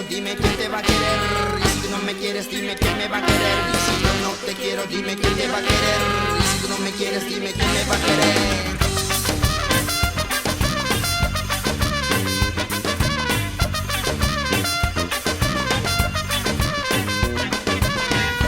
Dime quién te va a querer, y si tú no me quieres, dime quién me va a querer. Y si yo no te quiero, dime quién te va a querer, y si tú no me quieres, dime quién me va a querer.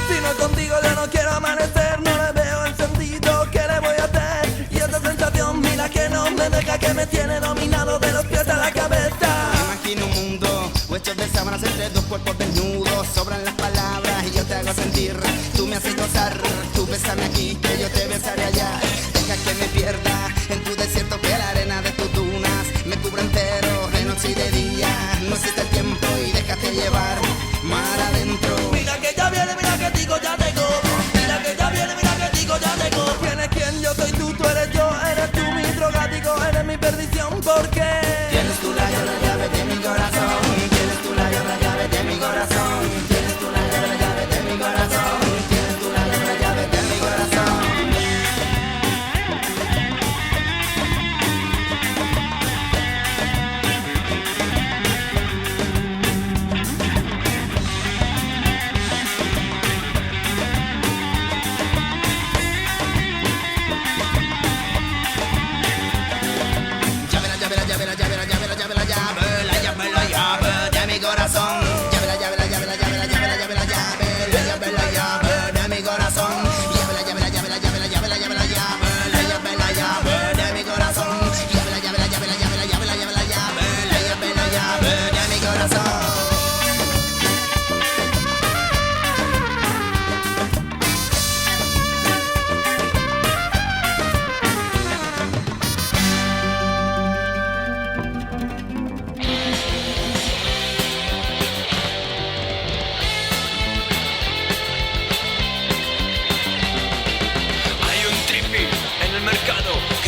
Si no es contigo yo no quiero amanecer, no le veo el sentido, ¿qué le voy a hacer? Y esa sensación, mira que no me deja, que me tiene dominado de los pies a la cabeza. Me imagino un mundo hecho de sábanas entre dos cuerpos desnudos, sobran las palabras y yo te hago sentir. Tú me haces gozar, tú bésame aquí, que yo te besaré allá. Deja que me pierda en tu desierto, que la arena de tus dunas me cubra entero, de noche y de día. No existe el tiempo y déjate llevar mar adentro. Mira que ya viene, mira que digo ya tengo. Mira que ya viene, mira que digo ya tengo. ¿Quién es quién? Yo soy tú eres yo, eres tú mi drogático, eres mi perdición, ¿por qué? Tienes tú la llave de mi corazón. Tienes tú la llave de mi corazón. Tienes tú la llave de mi corazón. Tienes tú la llave de mi corazón.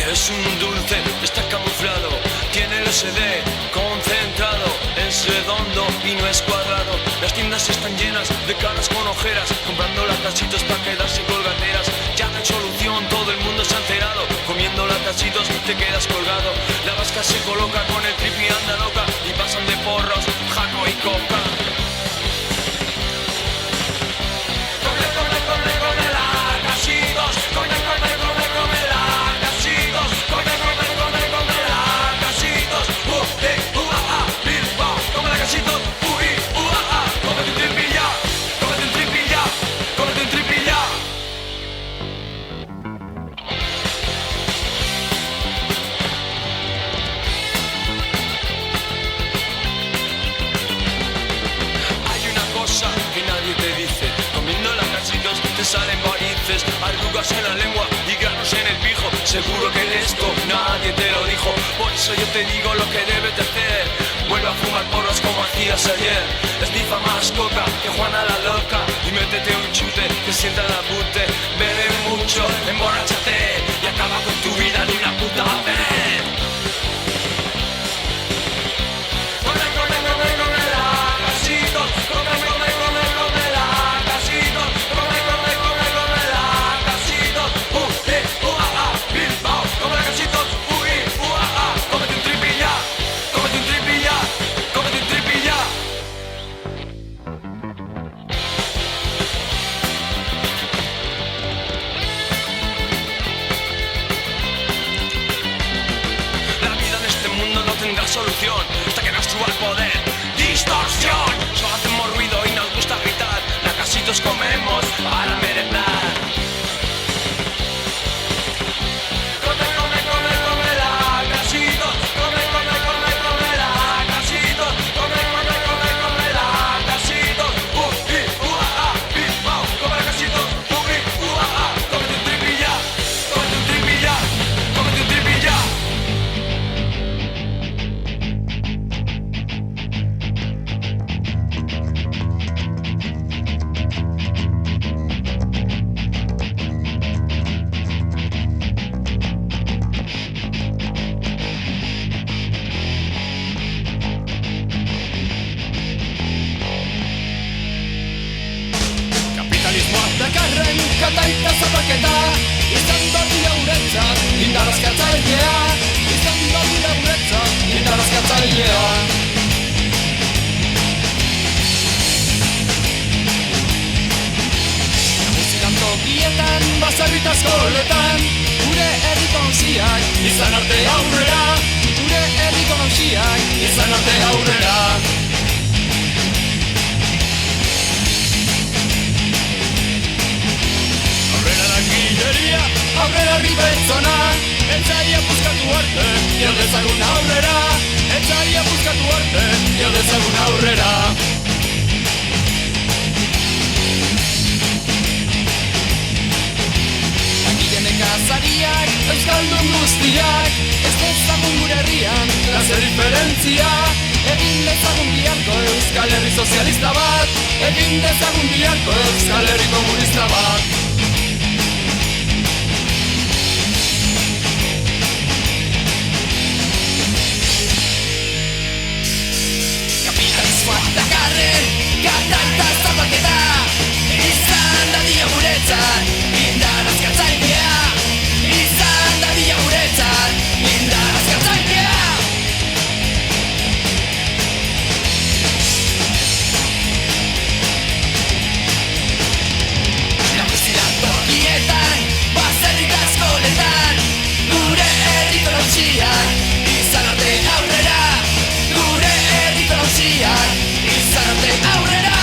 Es un dulce, está camuflado, tiene el SD concentrado, es redondo y no es cuadrado. Las tiendas están llenas de caras con ojeras, comprando latachitos para quedarse colgateras. Ya no hay solución, todo el mundo se ha enterado, comiendo latachitos te quedas colgado. La vasca se coloca con el tripi, anda loca, y pasan de porros, jaco y coca. Te salen varices, arrugas en la lengua y granos en el pijo. Seguro que de esto nadie te lo dijo. Por eso yo te digo lo que debes de hacer. Vuelve a fumar porros como hacías ayer. Esnifa más coca que Juana la loca, y métete un chute que sienta la pute. Bebe mucho, emborráchate y acaba con tu vida de una puta vez. kataita zapaketa, izan da dira guretzat, indarazkatzailea, izan da dira guretzat, indarazkatzailea. Tokietan, baserritas koletan, gure herriko nausiak, izan arte aurrera, gure herriko nausiak, izan arte aurrera. Aurrera langileria, aurrera ribetzona, etxaria buskatu arte, jo dezagun aurrera, etxaria buskatu arte, jo dezagun aurrera. Nekazariak, euskaldun guztiak, ez dezagun gure herrian, klase diferentzia. Egin dezagun biharko Euskal Herri sozialista bat, egin dezagun biharko Euskal Herri komunista bat. Kapitalismoa dakarre, kataita zapaketa, izan da dia guretzat, indarazkatzailea, izan da dia guretzat, indarazkatzailea. Nagusiak tokietan, baserrita eskoletan, gure herriko nausiak, izan arte aurrera, gure herriko nausiak, izan arte aurrera.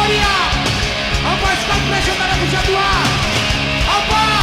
Vitoria! Apa eskal presioetara kusatua! Apa!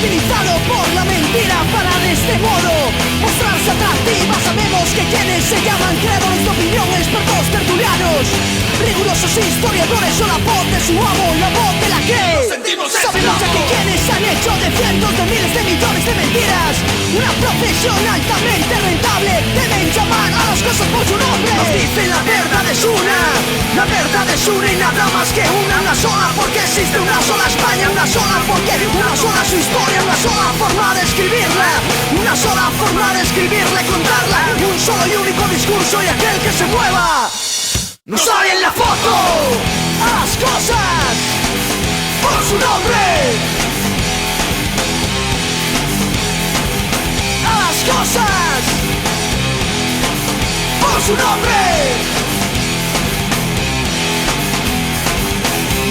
utilizado por la mentira para de este modo mostrarse atractiva. Sabemos que quienes se llaman creadores de opinión, expertos tertulianos, rigurosos historiadores son la voz de su amo, la voz de la que sabemos ya que quienes han hecho de cientos de miles de millones de mentiras una profesión altamente rentable deben llamar a las cosas por su nombre. Nos dicen la verdad es una y nada más que una sola, porque existe una sola España, una sola porque una sola su historia, una sola forma de escribirla, una sola forma de escribirla y contarla, y un solo y único discurso, y aquel que se mueva no sale en la foto. A las cosas por su nombre, a las cosas por su nombre.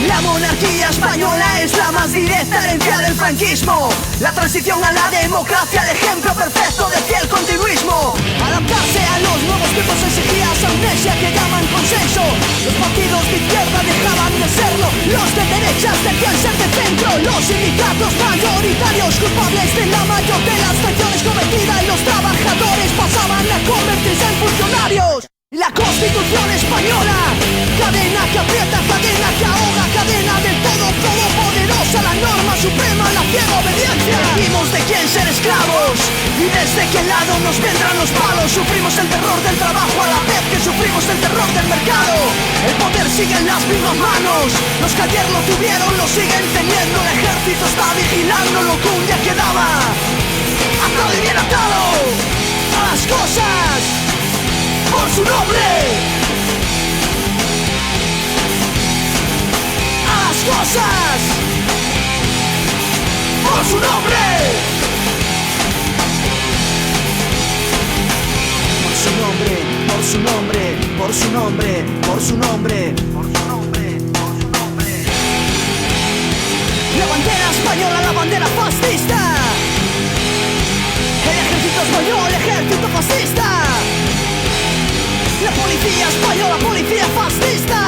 La La monarquía española es la más directa herencia del franquismo. La transición a la democracia, el ejemplo perfecto de fiel continuismo. Adaptarse a los nuevos tiempos exigía esa amnesia que llaman consenso. Los partidos de izquierda dejaban de serlo, los de derechas decían ser de centro. Los sindicatos mayoritarios culpables de la mayor de las traiciones cometidas, y los trabajadores pasaban a convertirse en funcionarios. Y la Constitución española, cadena que aprieta, cadena que ahoga, cadena del todopoderosa, la norma suprema, la ciega obediencia. Elegimos de quién ser esclavos y desde qué lado nos vendrán los palos. Sufrimos el terror del trabajo a la vez que sufrimos el terror del mercado. El poder sigue en las mismas manos, los que ayer lo tuvieron lo siguen teniendo. El ejército está vigilando lo que un día quedaba atado y bien atado a las cosas por su nombre, a las cosas por su nombre, por su nombre, por su nombre, por su nombre, por su nombre, por su nombre, por su nombre. La bandera española, la bandera fascista. El ejército español, el ejército fascista. La policía española, policía fascista.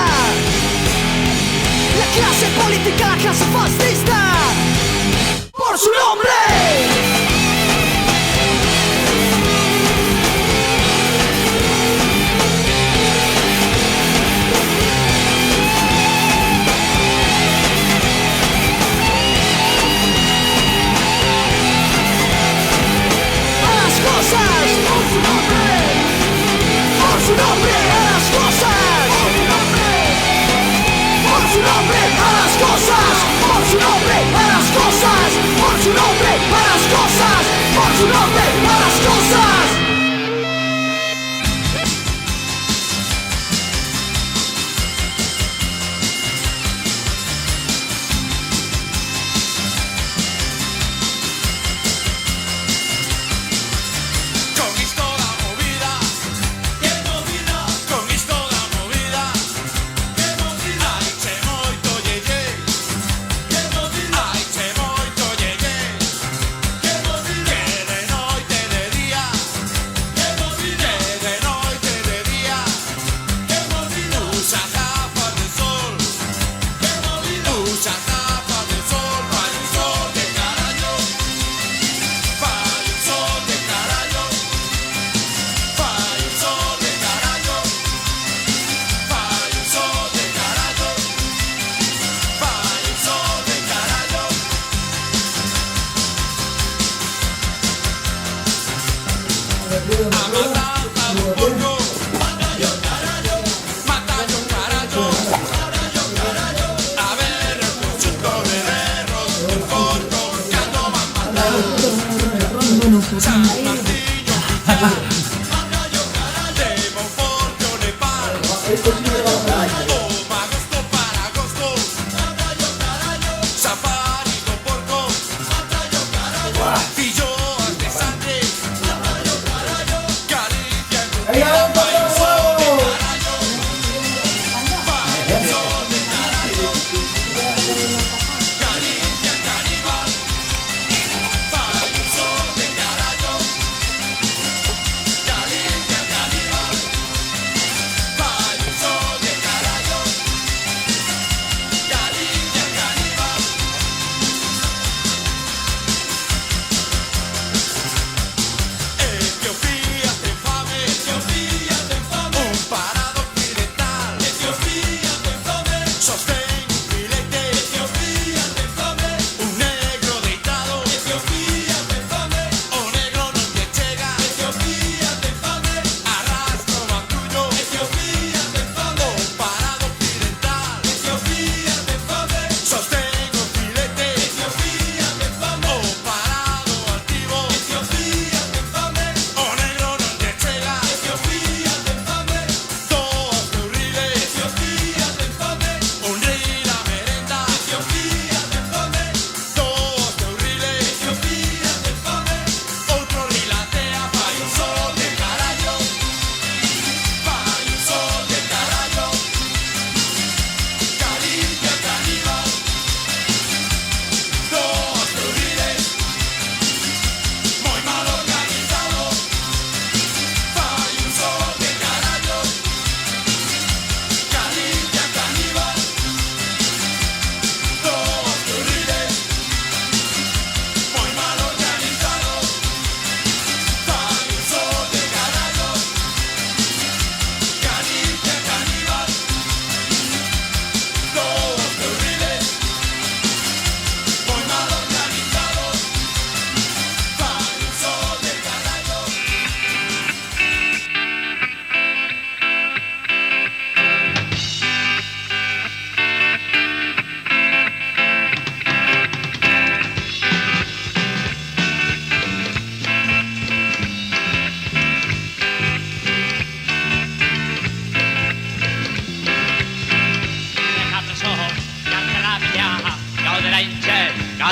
La clase política, la clase fascista. ¡Por su nombre! A las cosas, por su nombre. Por su nombre, a las cosas. Por su nombre. Por su nombre, a las cosas. Por su nombre, a las cosas. Por su nombre, a las cosas. Por su nombre, a las cosas.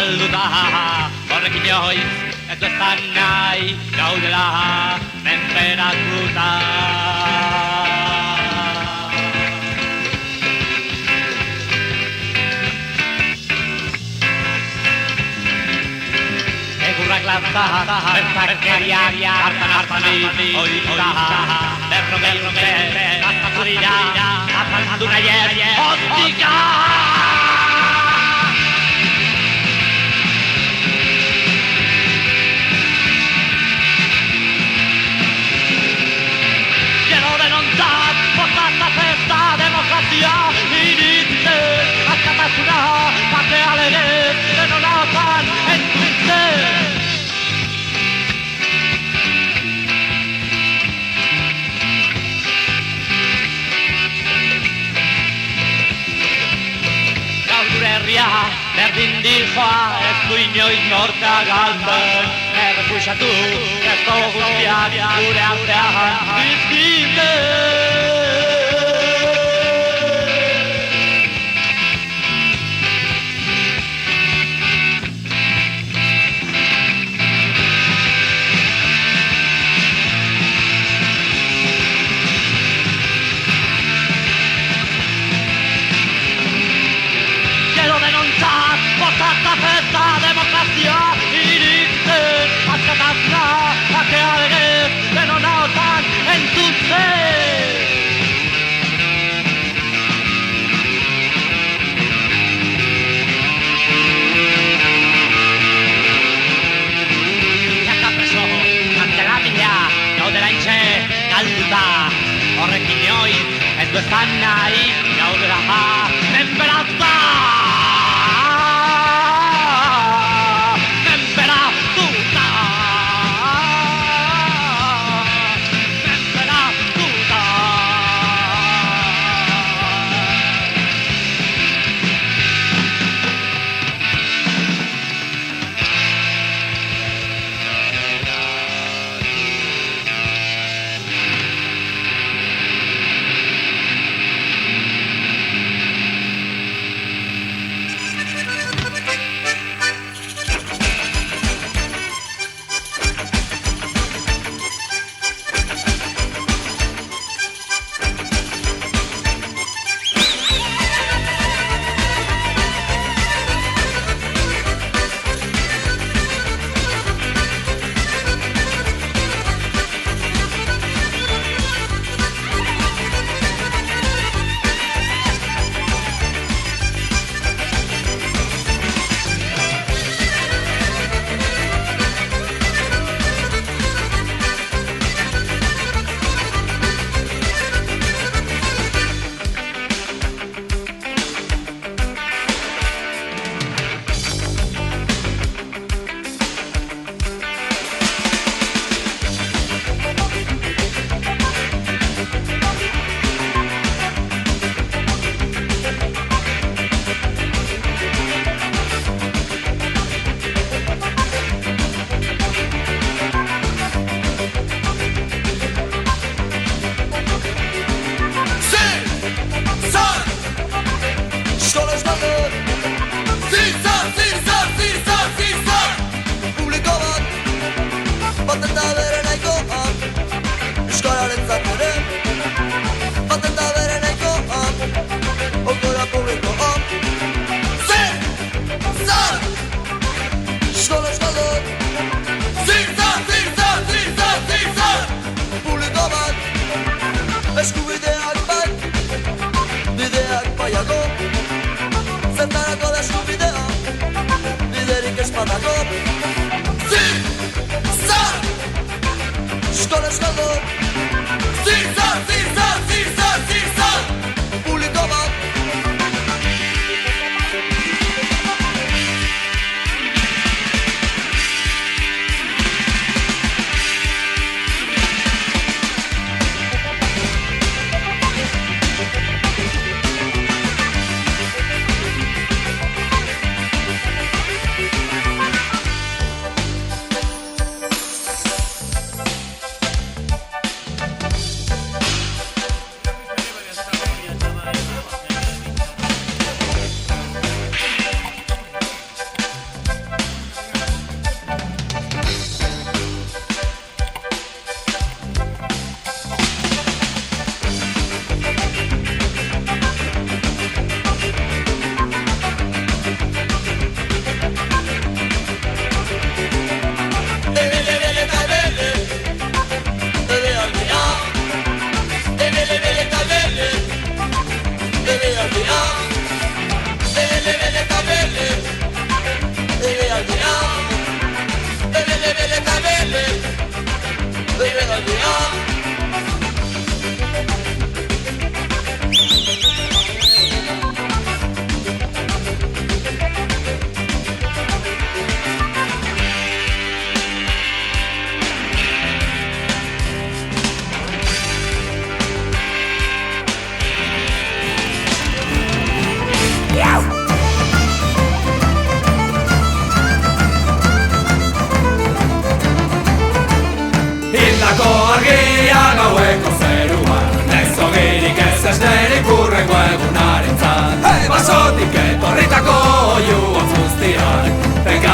galduta, horrekin joiz, ez du ezan nahi, gaudela, menperatuta. Egurrak lanza, bertzakeriak, hartan oituta, berrogei urte, gaztatu dira, apaldu nahiez, ostika! Gero denontzat, postata festa, demokrazia, iritzen, askatasuna, batea legez, denonautan, entzuntzen. Herria, berdin dijoa, ez du inoiz norta galtzen. Errefuxatu, ez dugu guztiak, gure artean bizkiten. Postata festa, demokrazia, iritzen, askatasuna, bakea legez, denonautan entzuntzen. Milaka preso, kantela mila, gaudela intxe, galduta, horrekin joiz, ez du ezan nahi, gaudela, menperatuta.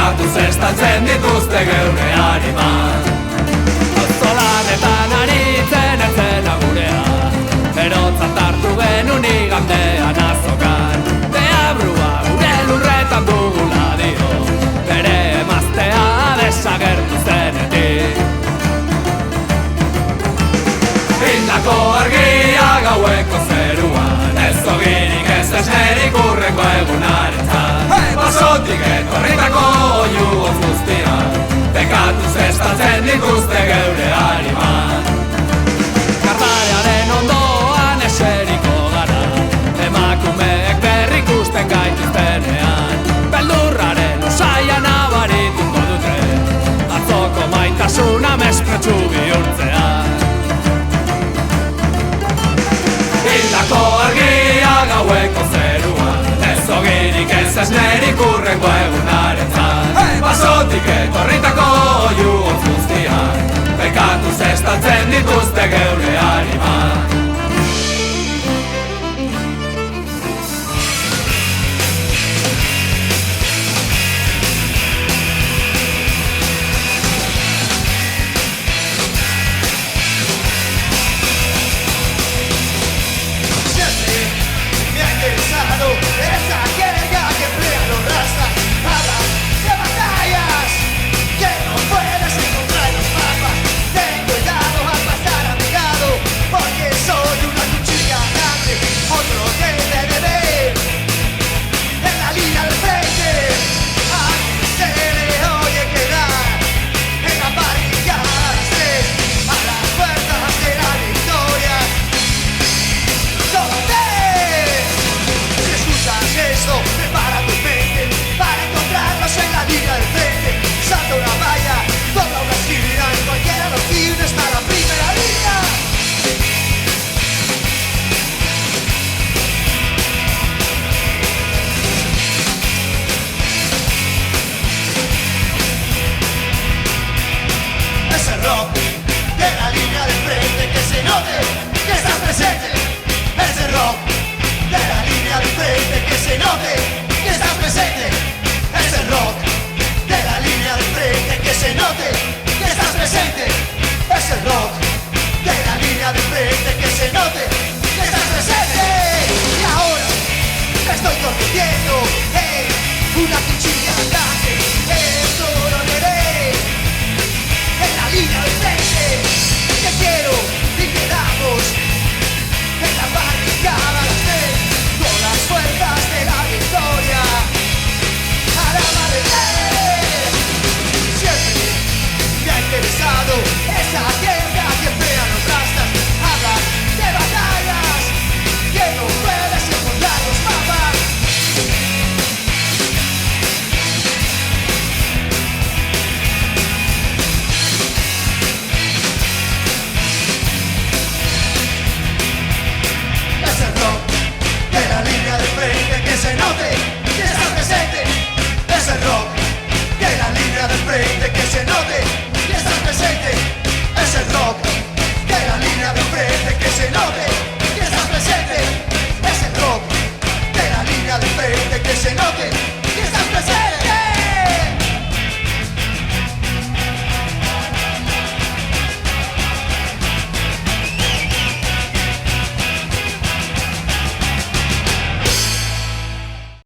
bekatuz estaltzen dituzte geure animak. Auzolanetan aritzen etzena gurea, erotzat hartu genuen igandean azokan. Deabrua gure lurretan dugula dio, bere emaztea desagertu zenetik. Hildako argia gaueko zeruan, ez ogirik ez esnerik urrengo egunarentzat. Basotik etorritako oiugoz guztiak, bekatuz estaltzen dituzte geure animak. Kartarearen ondoan eseriko gara, emakumeek berrikusten gaituztenean. Beldurraren osaian abarituko dute, atzoko maitasuna mespretsu bihurtzea. Hildako argia gaueko zeruan, ez ogirik ez esnerik urrengo egunarentzat. Basotik etorritako oiugoz guztiak, bekatuz estaltzen dituzte geure animak. Esa jerga que emplean los rastas, habla de batallas que no puedes encontrar en los mapas. Ten cuidado al pasar a mi lado, porque soy una cuchilla grande, otro que debe ver en la línea del frente. A quien se le oye quedar en la barricada a las puertas de la victoria. Eso, prepara tu mente para encontrarnos en la línea del frente. Salta una valla, dobla una esquina, en cualquiera de los cines está la primera línea. Es el rock de la línea del frente, que se note que estás presente. Es el rock de la línea del frente, que se note que estás presente. Es el rock de la línea del frente, que se note que estás presente. Es el rock de la línea del frente, que se note que estás presente. Y ahora me estoy convirtiendo en una cuchilla grande. Esto lo veré en la línea del frente. Que quiero y quedamos en la barricada con las fuerzas de la victoria a la amanecer. Siempre me ha interesado esa jerga que emplean los rastas, habla de batallas que no puedes encontrar los mapas. Es el rock de la línea del frente, que se note que estás presente. Es el rock de la línea del frente, que se note que estás presente. Es el rock de la línea del frente, que se note